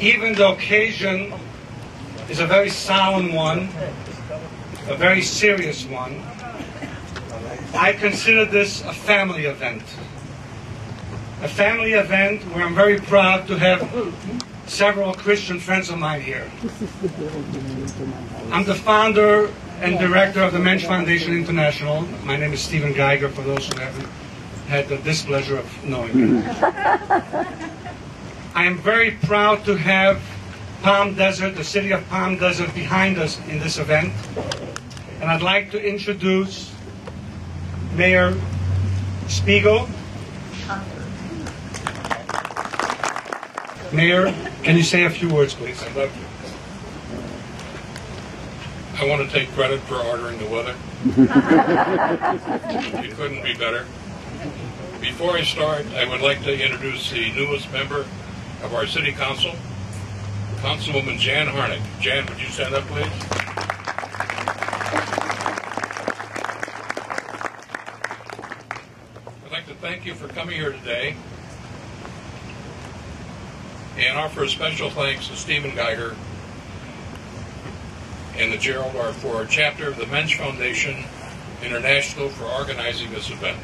Even the occasion is a very solemn one, a very serious one, I consider this a family event. A family event where I'm very proud to have several Christian friends of mine here. I'm the founder and director of the Mensch Foundation International. My name is Stephen Geiger, for those who haven't had the displeasure of knowing me. I am very proud to have Palm Desert, the city of Palm Desert, behind us in this event. And I'd like to introduce Mayor Spiegel. Mayor, can you say a few words, please? I'd love to. I want to take credit for ordering the weather. It couldn't be better. Before I start, I would like to introduce the newest member of our City Council, Councilwoman Jan Harnick. Jan, would you stand up, please? I'd like to thank you for coming here today and offer a special thanks to Stephen Geiger and the Gerald R. Ford chapter of the Mensch Foundation International for organizing this event.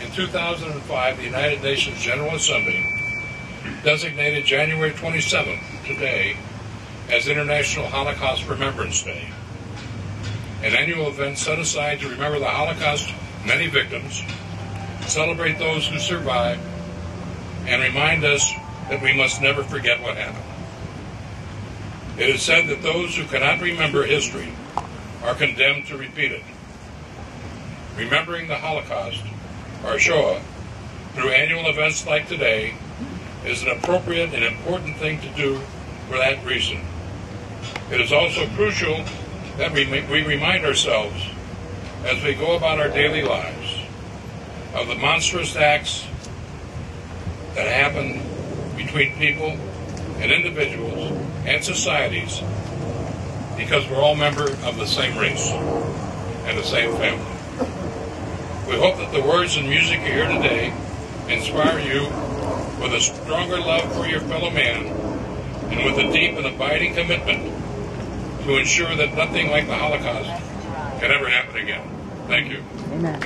In 2005, the United Nations General Assembly designated January 27th, today, as International Holocaust Remembrance Day, an annual event set aside to remember the Holocaust's many victims, celebrate those who survived, and remind us that we must never forget what happened. It is said that those who cannot remember history are condemned to repeat it. Remembering the Holocaust, or Shoah, through annual events like today is an appropriate and important thing to do for that reason. It is also crucial that we remind ourselves as we go about our daily lives of the monstrous acts that happen between people and individuals and societies because we're all members of the same race and the same family. We hope that the words and music you hear today inspire you with a stronger love for your fellow man and with a deep and abiding commitment to ensure that nothing like the Holocaust can ever happen again. Thank you. Amen.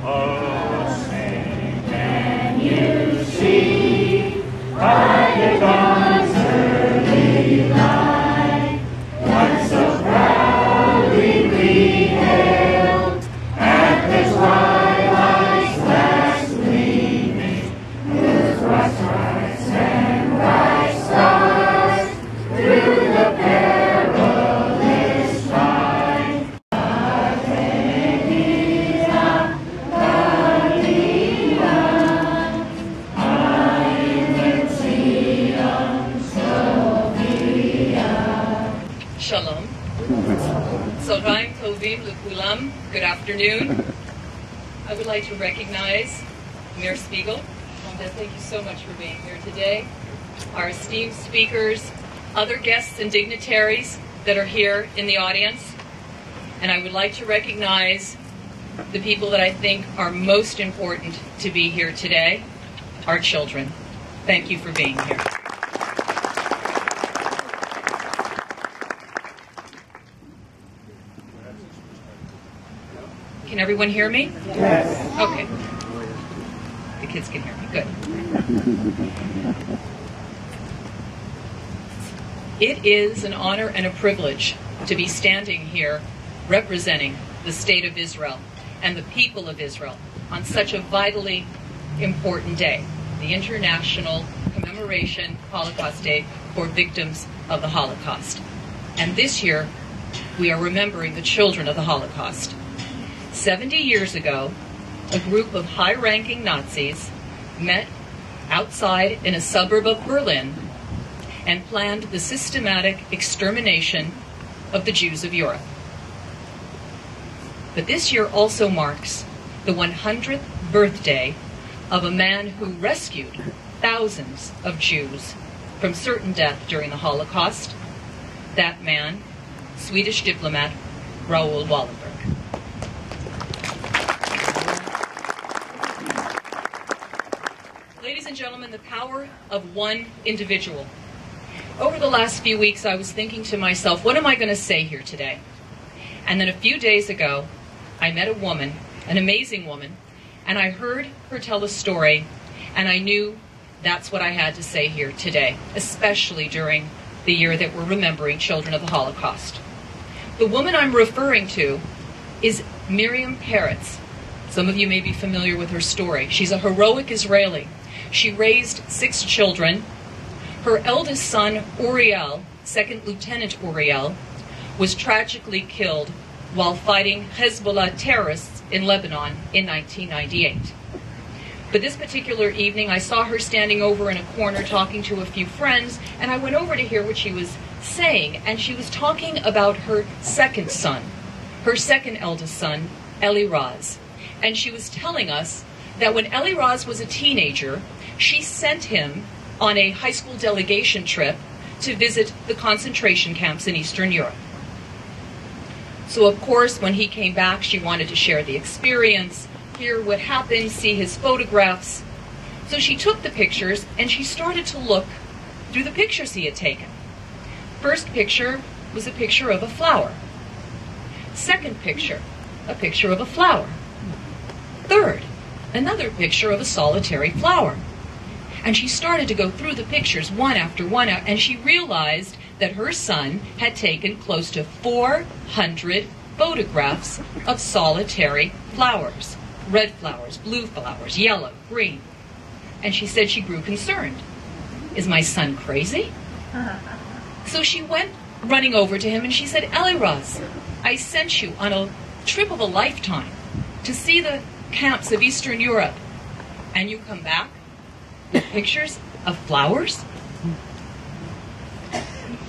Oh, say, can you see by the dawn's early light what so proudly we hailed at the twilight's last gleaming, whose bright stars and bright stars through the perilous fight. Shalom. Tzaharaim tovim lekulam. Good afternoon. I would like to recognize Mayor Spiegel. Thank you so much for being here today. Our esteemed speakers, other guests and dignitaries that are here in the audience. And I would like to recognize the people that I think are most important to be here today, our children. Thank you for being here. Can everyone hear me? Yes. Okay. The kids can hear me. Good. It is an honor and a privilege to be standing here representing the State of Israel and the people of Israel on such a vitally important day, the International Commemoration Holocaust Day for Victims of the Holocaust. And this year, we are remembering the children of the Holocaust. 70 years ago, a group of high-ranking Nazis met outside in a suburb of Berlin and planned the systematic extermination of the Jews of Europe. But this year also marks the 100th birthday of a man who rescued thousands of Jews from certain death during the Holocaust, that man, Swedish diplomat Raoul Wallenberg. Ladies and gentlemen, the power of one individual. Over the last few weeks, I was thinking to myself, what am I going to say here today? And then a few days ago, I met a woman, an amazing woman, and I heard her tell a story, and I knew that's what I had to say here today, especially during the year that we're remembering children of the Holocaust. The woman I'm referring to is Miriam Peretz. Some of you may be familiar with her story. She's a heroic Israeli. She raised 6 children. Her eldest son, Uriel, Second Lieutenant Uriel, was tragically killed while fighting Hezbollah terrorists in Lebanon in 1998. But this particular evening, I saw her standing over in a corner talking to a few friends, and I went over to hear what she was saying, and she was talking about her second son, her second eldest son, Eli Raz. And she was telling us that when Eli Raz was a teenager, she sent him on a high school delegation trip to visit the concentration camps in Eastern Europe. So of course, when he came back, she wanted to share the experience, hear what happened, see his photographs. So she took the pictures and she started to look through the pictures he had taken. First picture was a picture of a flower. Second picture, a picture of a flower. Third, another picture of a solitary flower. And she started to go through the pictures one after one, and she realized that her son had taken close to 400 photographs of solitary flowers. Red flowers, blue flowers, yellow, green. And she said she grew concerned. Is my son crazy? So she went running over to him and she said, Eli Raz, I sent you on a trip of a lifetime to see the camps of Eastern Europe, and you come back with pictures of flowers?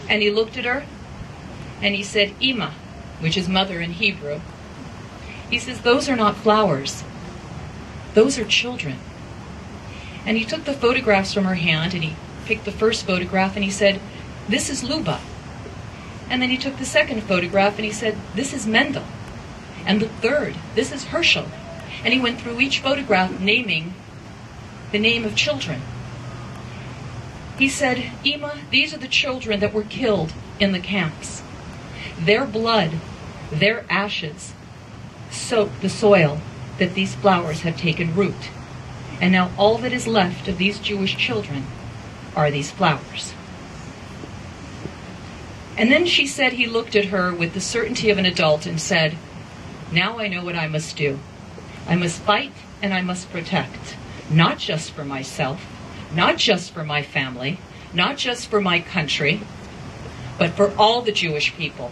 And he looked at her and he said, Ima, which is mother in Hebrew. He says, those are not flowers. Those are children. And he took the photographs from her hand and he picked the first photograph and he said, this is Luba. And then he took the second photograph and he said, this is Mendel. And the third, this is Herschel. And he went through each photograph naming the name of children. He said, Ima, these are the children that were killed in the camps. Their blood, their ashes, soak the soil that these flowers have taken root. And now all that is left of these Jewish children are these flowers. And then she said he looked at her with the certainty of an adult and said, now I know what I must do. I must fight and I must protect, not just for myself, not just for my family, not just for my country, but for all the Jewish people,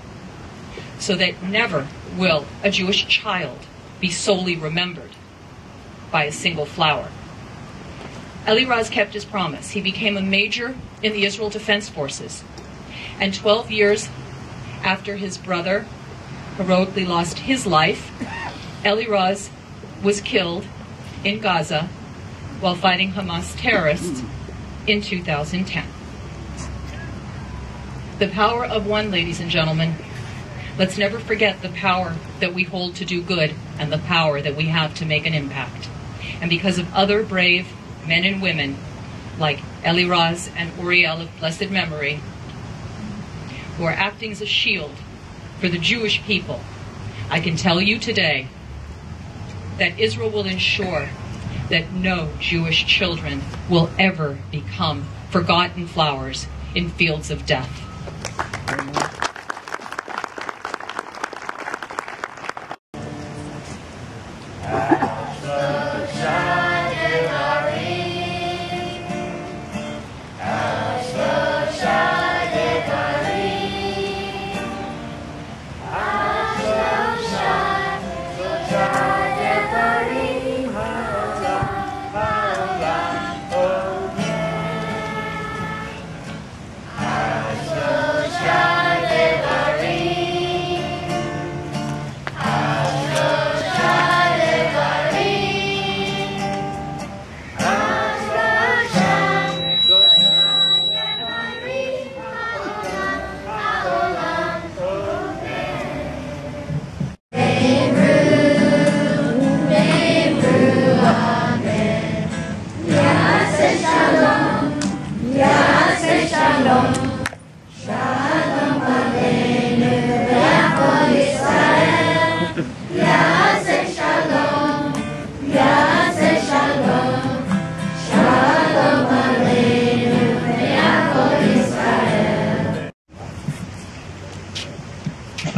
so that never will a Jewish child be solely remembered by a single flower. Eli Raz kept his promise. He became a major in the Israel Defense Forces. And 12 years after his brother heroically lost his life, Eli Raz was killed in Gaza while fighting Hamas terrorists in 2010. The power of one, ladies and gentlemen. Let's never forget the power that we hold to do good and the power that we have to make an impact. And because of other brave men and women like Eli Raz and Uriel of blessed memory, who are acting as a shield for the Jewish people, I can tell you today that Israel will ensure that no Jewish children will ever become forgotten flowers in fields of death. As the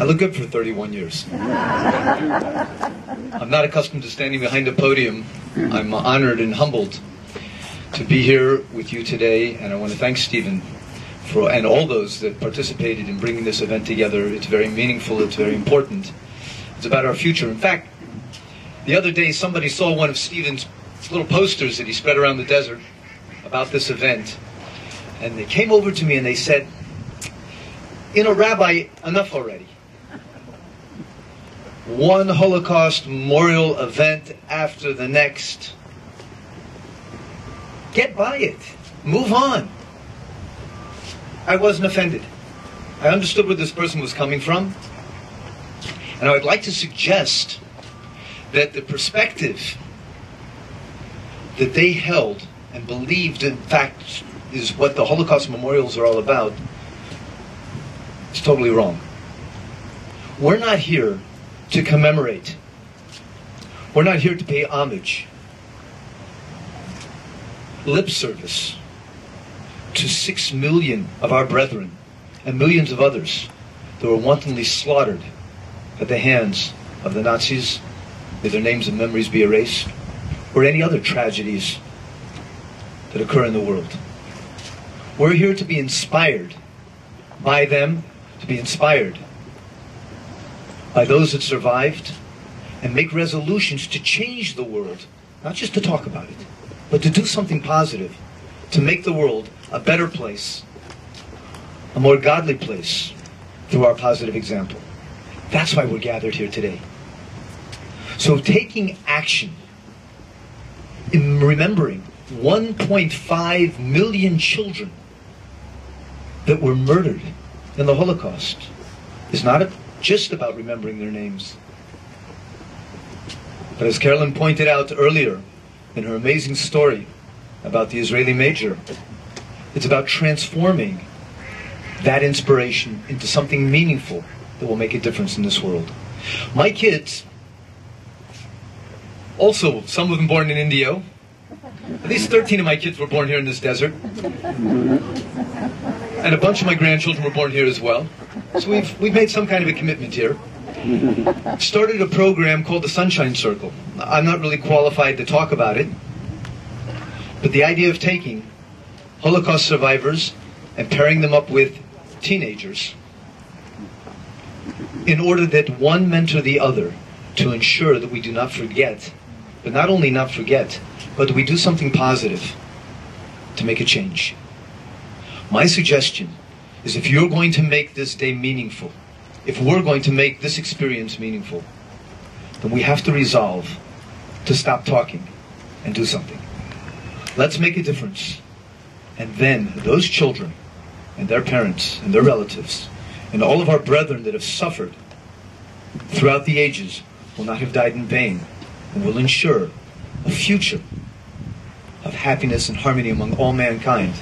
look good for 31 years. I'm not accustomed to standing behind a podium. I'm honored and humbled to be here with you today, and I want to thank Stephen and all those that participated in bringing this event together. It's very meaningful, it's very important. It's about our future. In fact, the other day somebody saw one of Stephen's little posters that he spread around the desert about this event, and they came over to me and they said, Rabbi, enough already. One Holocaust memorial event after the next. Get by it. Move on. I wasn't offended. I understood where this person was coming from. And I would like to suggest that the perspective that they held and believed, in fact, is what the Holocaust memorials are all about, is totally wrong. We're not here to commemorate. We're not here to pay homage, lip service to 6 million of our brethren and millions of others that were wantonly slaughtered at the hands of the Nazis. May their names and memories be erased, or any other tragedies that occur in the world. We're here to be inspired by them, to be inspired by those that survived, and make resolutions to change the world, not just to talk about it, but to do something positive, to make the world a better place, a more godly place, through our positive example. That's why we're gathered here today. So taking action in remembering 1.5 million children that were murdered in the Holocaust is not just about remembering their names. But as Carolyn pointed out earlier in her amazing story about the Israeli major, it's about transforming that inspiration into something meaningful that will make a difference in this world. My kids, also some of them born in Indio, at least 13 of my kids were born here in this desert, and a bunch of my grandchildren were born here as well. So we've made some kind of a commitment here. Started a program called the Sunshine Circle. I'm not really qualified to talk about it, but the idea of taking Holocaust survivors and pairing them up with teenagers in order that one mentor the other to ensure that we do not forget, but not only not forget, but that we do something positive to make a change. My suggestion is, if you're going to make this day meaningful, if we're going to make this experience meaningful, then we have to resolve to stop talking and do something. Let's make a difference. And then those children and their parents and their relatives and all of our brethren that have suffered throughout the ages will not have died in vain, and will ensure a future of happiness and harmony among all mankind,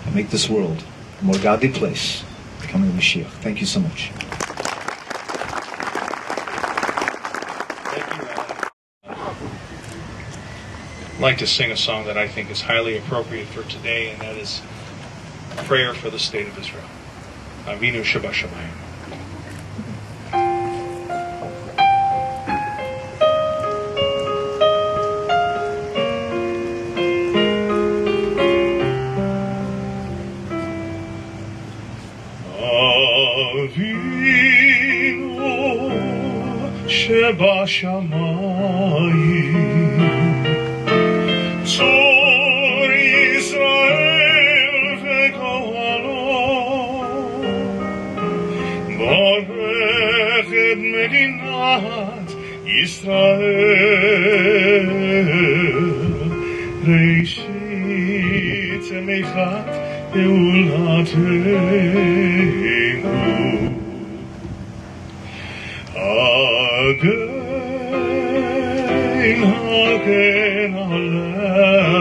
and make this world a more godly place, becoming the Mashiach. Thank you so much. I'd like to sing a song that I think is highly appropriate for today, and that is a prayer for the state of Israel. Avinu Shabashamayim. Avinu Shabashamayim, Tzor Yisrael ve'koalo, Barech et Medinat Yisrael, Reishit Lechat Geulateinu, Hagen, Hagen Aleh,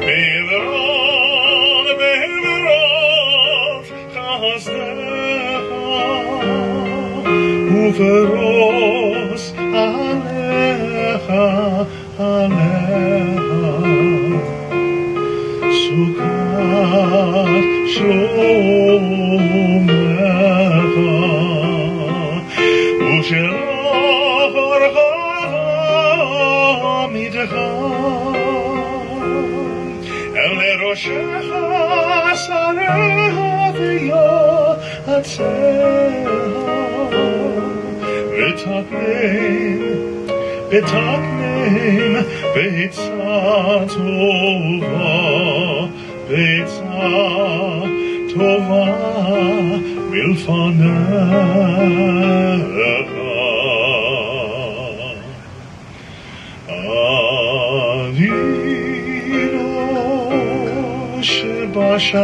Be'evron, Be'everot Chasdecha, Uveros Alecha, Alecha, Sukkot Shomer, ראשך שריה ויועציה ותקנם בעצה טובה מלפניך. אבינו שבשמיים,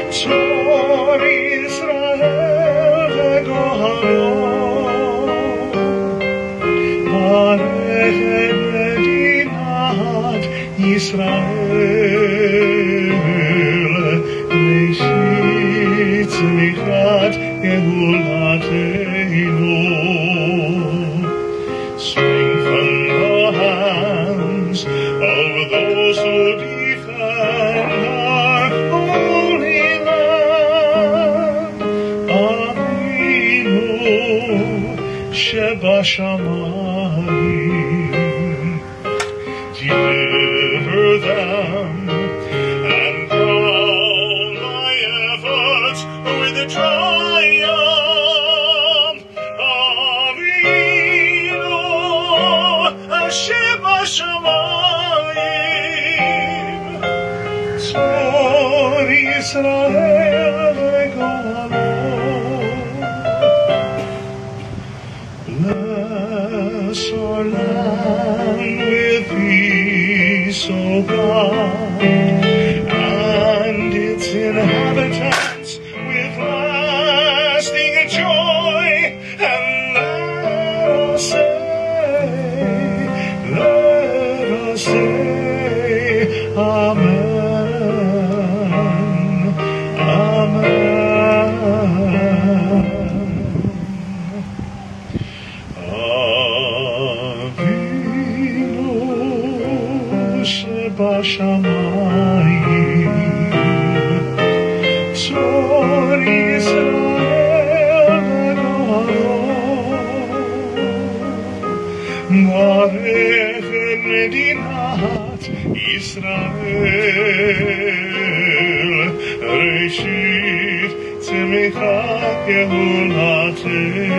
צור ישראל וגואלו, ברך את מדינת ישראל, ראשית צמיחת גאולתנו. Strengthen the hands of those who defend our holy land. Avinu Shebashamayim, deliver them and crown my efforts with triumph. Avinu Shebashamayim, Tzor Yisrael v'golo. Bless our land with peace, O God, and its inhabitants with lasting joy, and let us say, Amen, Amen. Avinu Shebashamayim, Tzor Yisrael v'golo, Barech et Medinat Yisrael, Reshit Tzemichat Gehulatenu.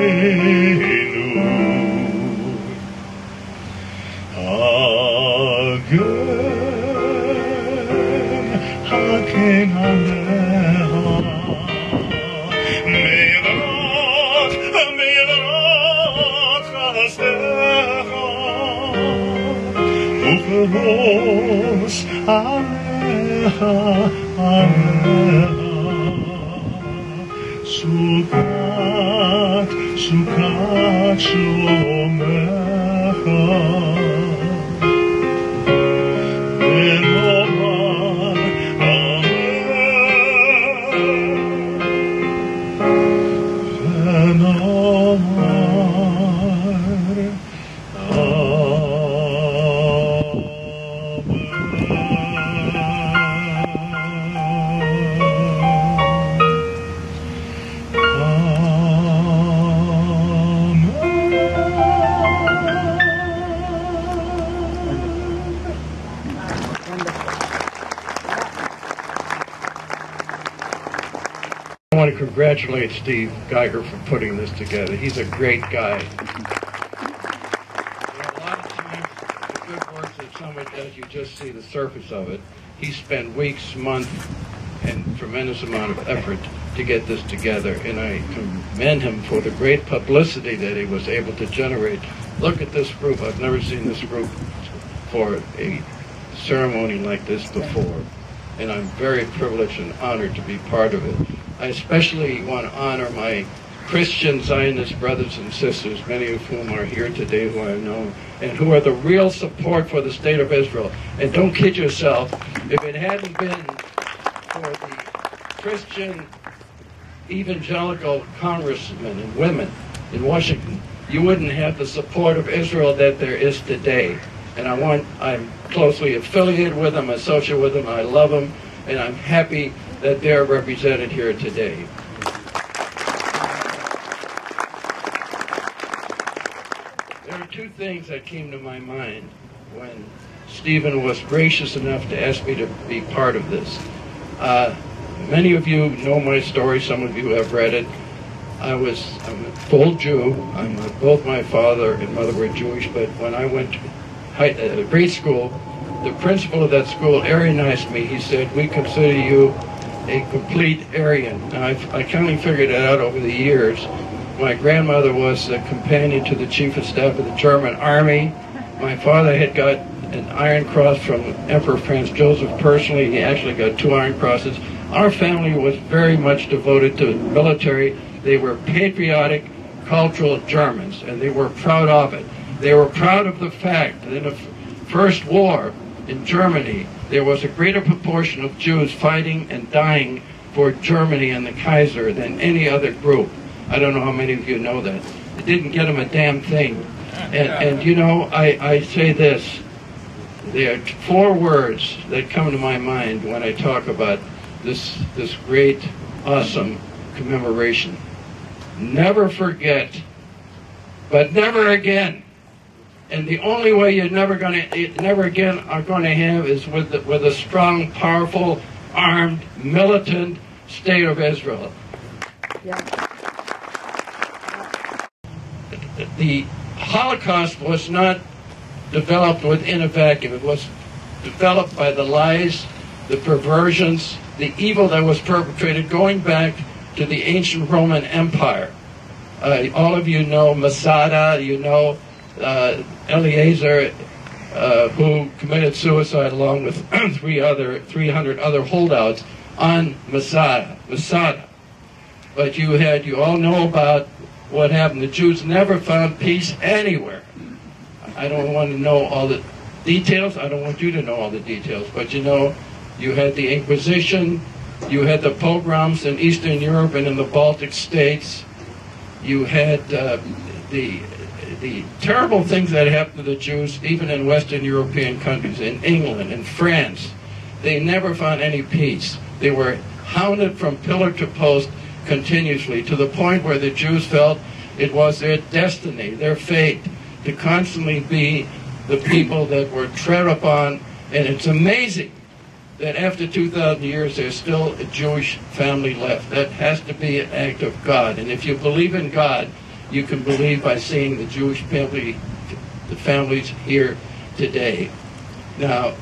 Hagen, Hagen Aleha, Me'erat Chastecha, Uperos Aleha, Aleha, Sukat, Sukat Shlomecha. I want to congratulate Steve Geiger for putting this together. He's a great guy. A lot of times, the good work that someone does, you just see the surface of it. He spent weeks, months, and tremendous amount of effort to get this together, and I commend him for the great publicity that he was able to generate. Look at this group. I've never seen this group for a ceremony like this before, and I'm very privileged and honored to be part of it. I especially want to honor my Christian Zionist brothers and sisters, many of whom are here today who I know, and who are the real support for the State of Israel. And don't kid yourself, if it hadn't been for the Christian evangelical congressmen and women in Washington, you wouldn't have the support of Israel that there is today. And I'm closely affiliated with them, associated with them, I love them, and I'm happy that they're represented here today. There are two things that came to my mind when Stephen was gracious enough to ask me to be part of this. Many of you know my story. Some of you have read it. I'm a full Jew. Both my father and mother were Jewish, but when I went to grade school, the principal of that school Aryanized me. He said, "We consider you a complete Aryan." Now, I kind of figured it out over the years. My grandmother was the companion to the chief of staff of the German army. My father had got an Iron Cross from Emperor Franz Joseph personally. He actually got 2 Iron Crosses. Our family was very much devoted to the military. They were patriotic, cultural Germans, and they were proud of it. They were proud of the fact that in the First War in Germany, there was a greater proportion of Jews fighting and dying for Germany and the Kaiser than any other group. I don't know how many of you know that. It didn't get them a damn thing. And you know, I say this. There are 4 words that come to my mind when I talk about this great, awesome commemoration. Never forget, but never again. And the only way you're never again are going to have is with a strong, powerful, armed, militant state of Israel. Yeah. The Holocaust was not developed within a vacuum. It was developed by the lies, the perversions, the evil that was perpetrated going back to the ancient Roman Empire. All of you know Masada, you know Eliezer, who committed suicide along with 300 other holdouts on Masada. But you all know about what happened. The Jews never found peace anywhere. I don't want to know all the details. I don't want you to know all the details. But you know, you had the Inquisition, you had the pogroms in Eastern Europe and in the Baltic states. You had the terrible things that happened to the Jews, even in Western European countries, in England, in France. They never found any peace. They were hounded from pillar to post continuously, to the point where the Jews felt it was their destiny, their fate, to constantly be the people that were tread upon. And it's amazing that after 2,000 years there's still a Jewish family left. That has to be an act of God. And if you believe in God, you can believe by seeing the Jewish family, the families here today. Now,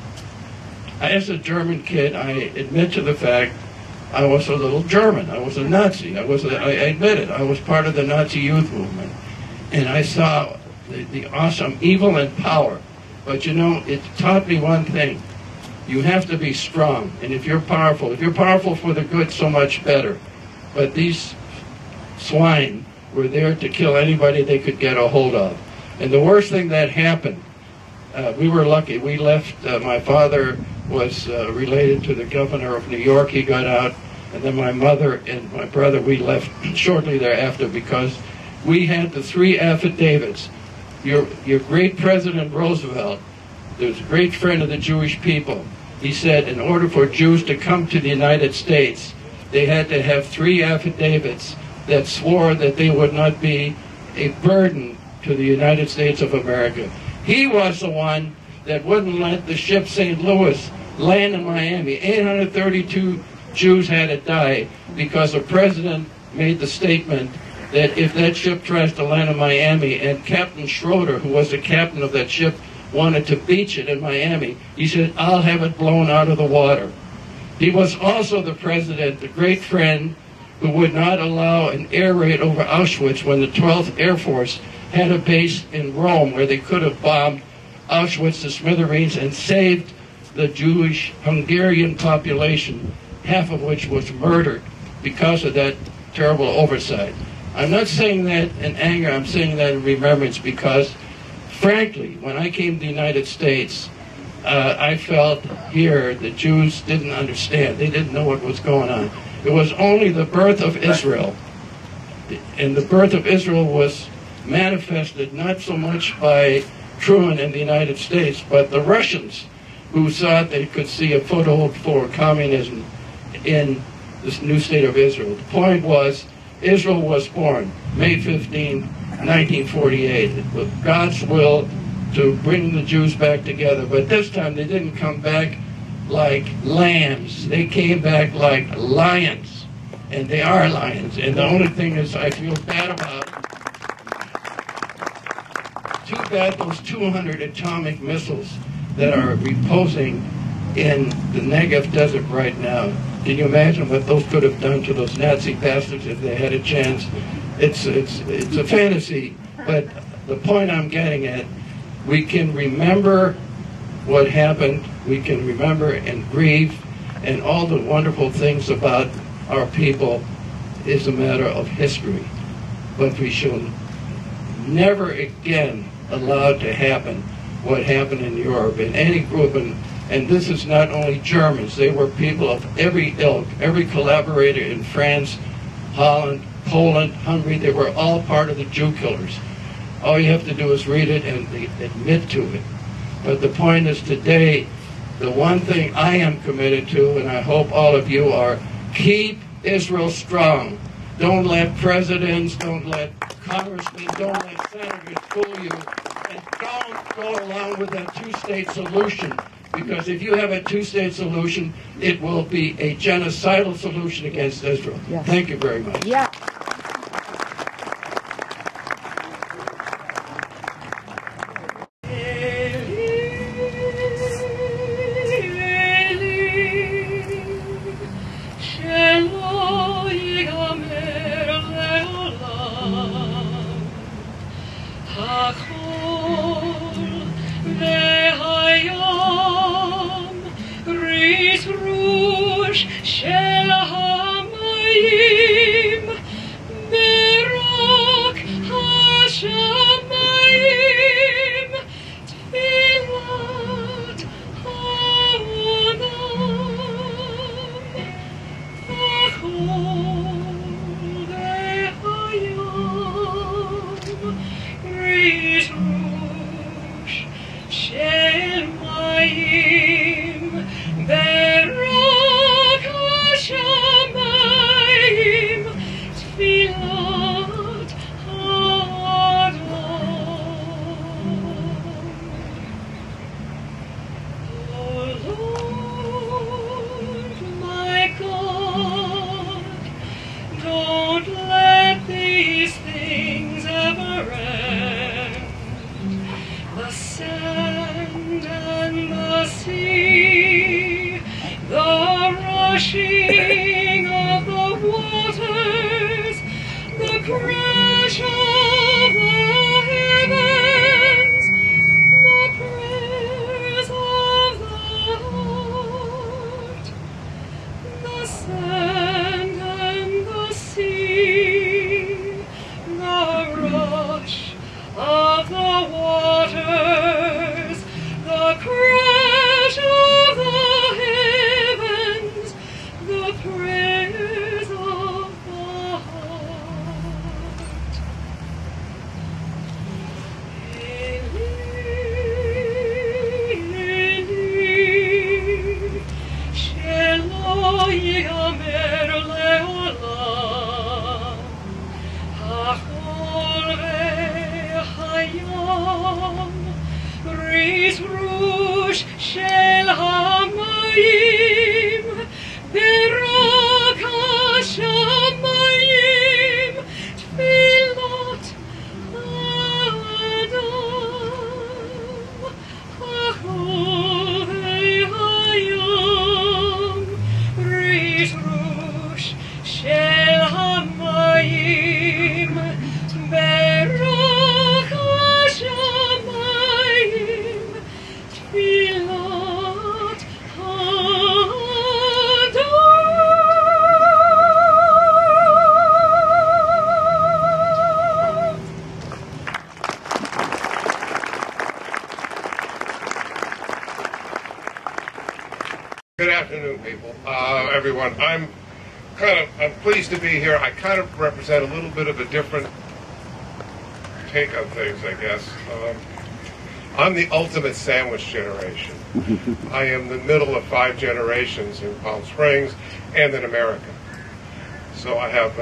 as a German kid, I admit to the fact I was a little German. I was a Nazi. I admit it. I was part of the Nazi youth movement. And I saw the awesome evil and power. But you know, it taught me one thing. You have to be strong. And if you're powerful for the good, so much better. But these swine were there to kill anybody they could get a hold of. And the worst thing that happened, we were lucky. We left, my father was related to the governor of New York. He got out. And then my mother and my brother, we left shortly thereafter because we had the 3 affidavits. Your great President Roosevelt, who was a great friend of the Jewish people, he said in order for Jews to come to the United States, they had to have 3 affidavits that swore that they would not be a burden to the United States of America. He was the one that wouldn't let the ship St. Louis land in Miami. 832 Jews had to die because the president made the statement that if that ship tries to land in Miami, and Captain Schroeder, who was the captain of that ship, wanted to beach it in Miami, he said, "I'll have it blown out of the water." He was also the president, the great friend, who would not allow an air raid over Auschwitz when the 12th Air Force had a base in Rome where they could have bombed Auschwitz to smithereens and saved the Jewish Hungarian population, half of which was murdered because of that terrible oversight. I'm not saying that in anger, I'm saying that in remembrance because, frankly, when I came to the United States, I felt here the Jews didn't understand. They didn't know what was going on. It was only the birth of Israel. And the birth of Israel was manifested not so much by Truman in the United States, but the Russians who thought they could see a foothold for communism in this new state of Israel. The point was, Israel was born May 15, 1948. With God's will, to bring the Jews back together. But this time they didn't come back like lambs. They came back like lions. And they are lions. And the only thing is I feel bad about, too bad those 200 atomic missiles that are reposing in the Negev desert right now. Can you imagine what those could have done to those Nazi bastards if they had a chance? It's a fantasy, but the point I'm getting at, we can remember what happened, we can remember and grieve, and all the wonderful things about our people is a matter of history. But we shall never again allow to happen what happened in Europe, in any group, and this is not only Germans, they were people of every ilk, every collaborator in France, Holland, Poland, Hungary, they were all part of the Jew killers. All you have to do is read it and admit to it. But the point is today, the one thing I am committed to, and I hope all of you are, keep Israel strong. Don't let presidents, don't let congressmen, don't let senators fool you, and don't go along with a two-state solution. Because if you have a two-state solution, it will be a genocidal solution against Israel. Yes. Thank you very much. Yeah. Good afternoon, people. Everyone. I'm pleased to be here. I kind of represent a little bit of a different take on things, I guess. I'm the ultimate sandwich generation. I am the middle of 5 generations in Palm Springs and in America. So I have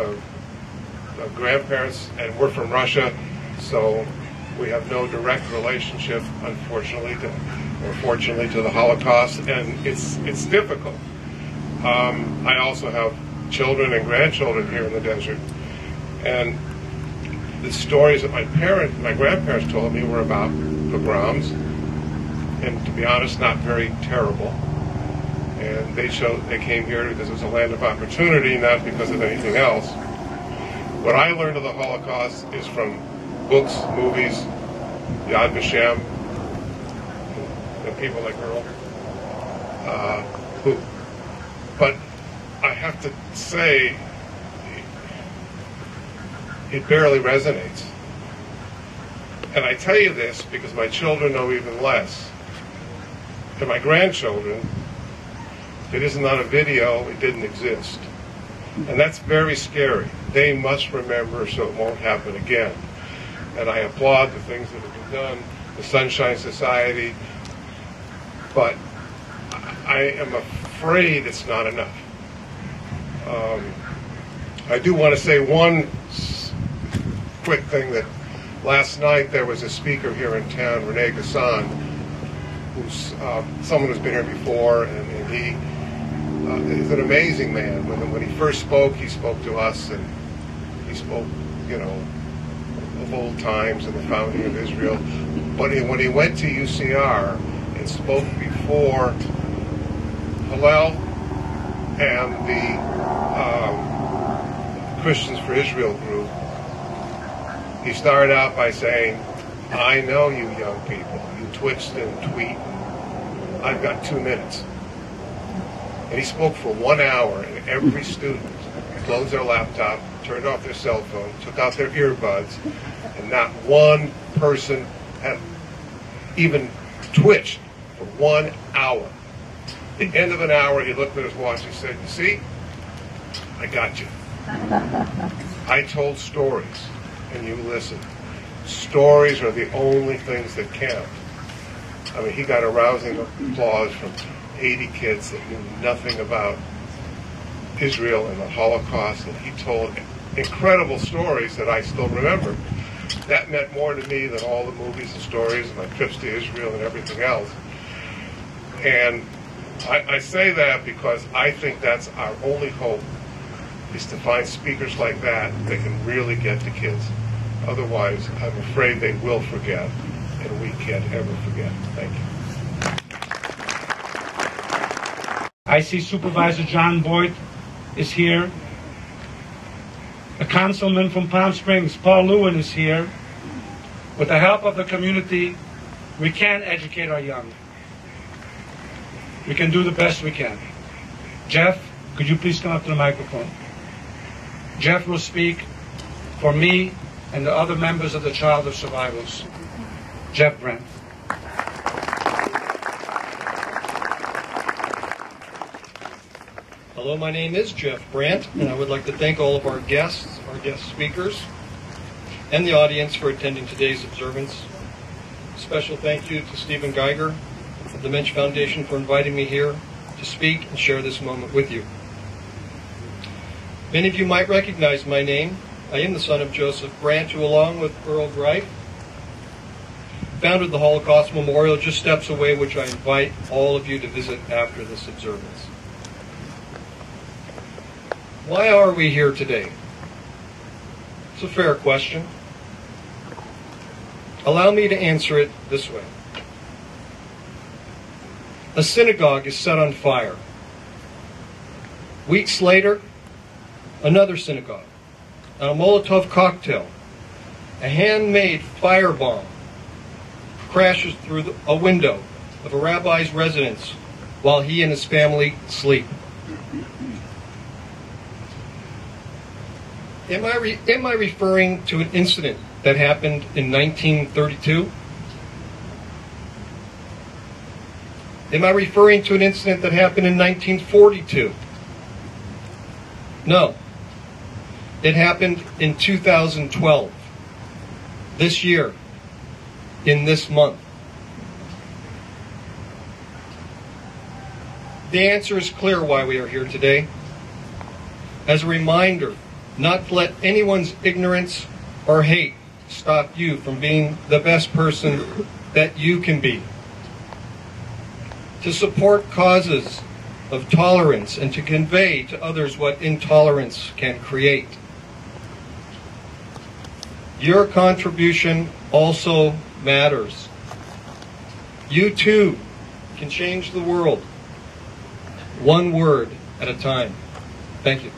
grandparents, and we're from Russia, so We have no direct relationship, unfortunately, or fortunately, to the Holocaust, and it's difficult. I also have children and grandchildren here in the desert, and the stories that my grandparents told me were about pogroms, and to be honest, not very terrible. And they came here because it was a land of opportunity, not because of anything else. What I learned of the Holocaust is from books, movies, Yad Vashem, and people like Earl. But I have to say, it barely resonates. And I tell you this because my children know even less. And my grandchildren, if it isn't on a video, it didn't exist. And that's very scary. They must remember so it won't happen again. And I applaud the things that have been done, the Sunshine Society, but I am afraid it's not enough. I do want to say one quick thing, that last night there was a speaker here in town, Rene Gassan, who's someone who's been here before, and he is an amazing man. When he first spoke, he spoke to us, and he spoke, of old times and the founding of Israel. But when he went to UCR and spoke before Hillel and the Christians for Israel group, he started out by saying, "I know you young people, you twitch and tweet. I've got 2 minutes." And he spoke for 1 hour, and every student closed their laptop, turned off their cell phone, took out their earbuds, and not one person had even twitched for 1 hour. At the end of an hour, he looked at his watch and said, "You see, I got you. I told stories, and you listened. Stories are the only things that count." I mean, he got a rousing applause from 80 kids that knew nothing about Israel and the Holocaust, and he told incredible stories that I still remember. That meant more to me than all the movies and stories and my trips to Israel and everything else. And I say that because I think that's our only hope, is to find speakers like that can really get to kids. Otherwise, I'm afraid they will forget, and we can't ever forget. Thank you. I see Supervisor John Boyd is here. A councilman from Palm Springs, Paul Lewin, is here. With the help of the community, we can educate our young. We can do the best we can. Jeff, could you please come up to the microphone? Jeff will speak for me and the other members of the Child of Survivors. Jeff Brent. Hello, my name is Jeff Brandt, and I would like to thank all of our guest speakers, and the audience for attending today's observance. Special thank you to Stephen Geiger of the Mensch Foundation for inviting me here to speak and share this moment with you. Many of you might recognize my name. I am the son of Joseph Brandt, who, along with Earl Greif, founded the Holocaust Memorial just steps away, which I invite all of you to visit after this observance. Why are we here today? It's a fair question. Allow me to answer it this way. A synagogue is set on fire. Weeks later, another synagogue, and a Molotov cocktail, a handmade firebomb, crashes through a window of a rabbi's residence while he and his family sleep. Am I referring to an incident that happened in 1932? Am I referring to an incident that happened in 1942? No. It happened in 2012, this year, in this month. The answer is clear why we are here today. As a reminder, not to let anyone's ignorance or hate stop you from being the best person that you can be. To support causes of tolerance and to convey to others what intolerance can create. Your contribution also matters. You too can change the world, one word at a time. Thank you.